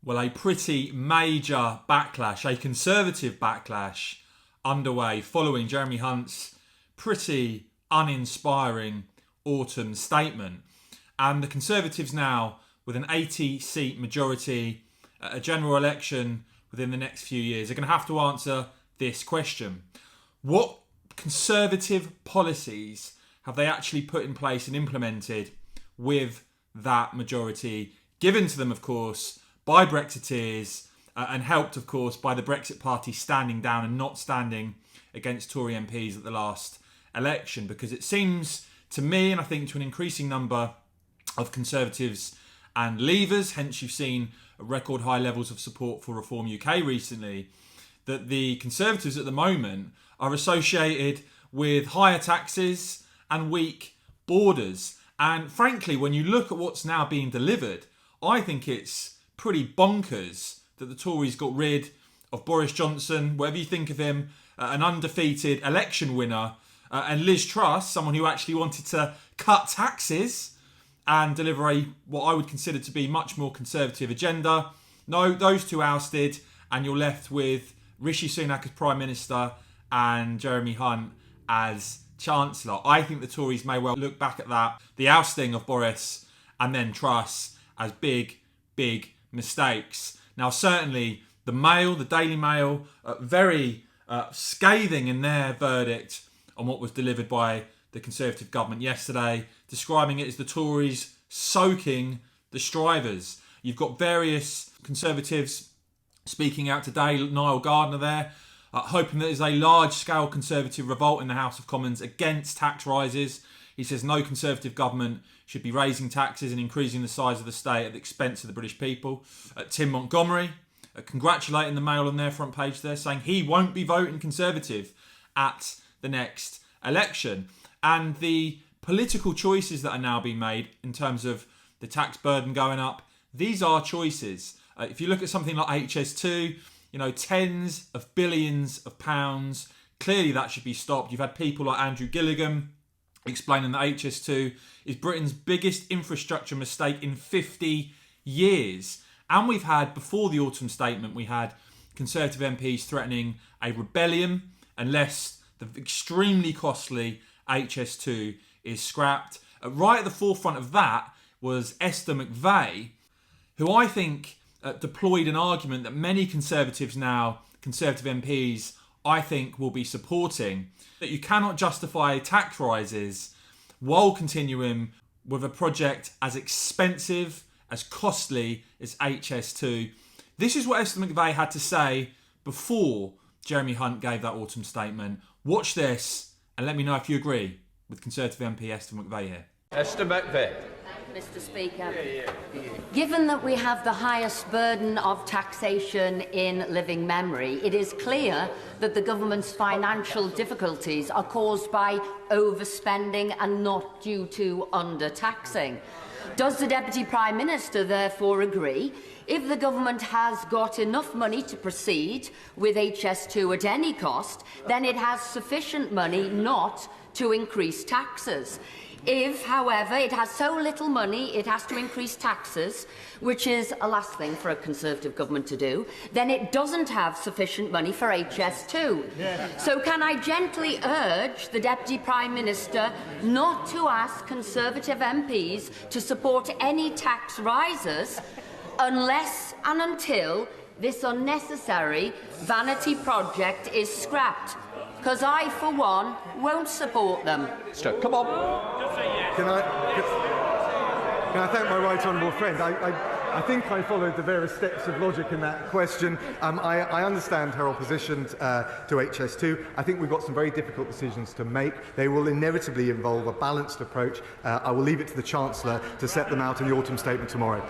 Well, a pretty major backlash, a Conservative backlash underway following Jeremy Hunt's pretty uninspiring autumn statement. And the Conservatives now, with an 80-seat majority, a general election within the next few years, are going to have to answer this question. What Conservative policies have they actually put in place and implemented with that majority, given to them, of course, by Brexiteers and helped, of course, by the Brexit Party standing down and not standing against Tory MPs at the last election? Because it seems to me, and I think to an increasing number of Conservatives and Leavers, hence you've seen record high levels of support for Reform UK recently, that the Conservatives at the moment are associated with higher taxes and weak borders. And frankly, when you look at what's now being delivered, I think it's pretty bonkers that the Tories got rid of Boris Johnson, whatever you think of him, an undefeated election winner, and Liz Truss, someone who actually wanted to cut taxes and deliver what I would consider to be much more conservative agenda. No, those two ousted, and you're left with Rishi Sunak as Prime Minister and Jeremy Hunt as Chancellor. I think the Tories may well look back at that, the ousting of Boris and then Truss, as big mistakes. Now, certainly the Mail, the Daily Mail, very scathing in their verdict on what was delivered by the Conservative government yesterday, describing it as the Tories soaking the strivers. You've got various Conservatives speaking out today, Niall Gardner there, hoping that there's a large-scale Conservative revolt in the House of Commons against tax rises. He says no Conservative government should be raising taxes and increasing the size of the state at the expense of the British people. Tim Montgomery congratulating the Mail on their front page there, saying he won't be voting Conservative at the next election. And the political choices that are now being made in terms of the tax burden going up, these are choices. If you look at something like HS2, tens of billions of pounds, clearly that should be stopped. You've had people like Andrew Gilligan explaining that HS2 is Britain's biggest infrastructure mistake in 50 years. And we've had, before the autumn statement, we had Conservative MPs threatening a rebellion unless the extremely costly HS2 is scrapped. Right at the forefront of that was Esther McVey, who I think deployed an argument that many Conservative MPs, I think, will be supporting, that you cannot justify tax rises while continuing with a project as expensive, as costly as HS2. This is what Esther McVey had to say before Jeremy Hunt gave that autumn statement. Watch this and let me know if you agree with Conservative MP Esther McVey here. Esther McVey. Mr. Speaker, given that we have the highest burden of taxation in living memory, it is clear that the government's financial difficulties are caused by overspending and not due to undertaxing. Does the Deputy Prime Minister therefore agree, if the government has got enough money to proceed with HS2 at any cost, then it has sufficient money not to increase taxes? If, however, it has so little money it has to increase taxes, which is a last thing for a Conservative government to do, then it doesn't have sufficient money for HS2. Yeah. So can I gently urge the Deputy Prime Minister not to ask Conservative MPs to support any tax rises unless and until this unnecessary vanity project is scrapped? Because I, for one, won't support them. Come on. Can I thank my right honourable friend? I think I followed the various steps of logic in that question. I understand her opposition to HS2. I think we've got some very difficult decisions to make. They will inevitably involve a balanced approach. I will leave it to the Chancellor to set them out in the autumn statement tomorrow.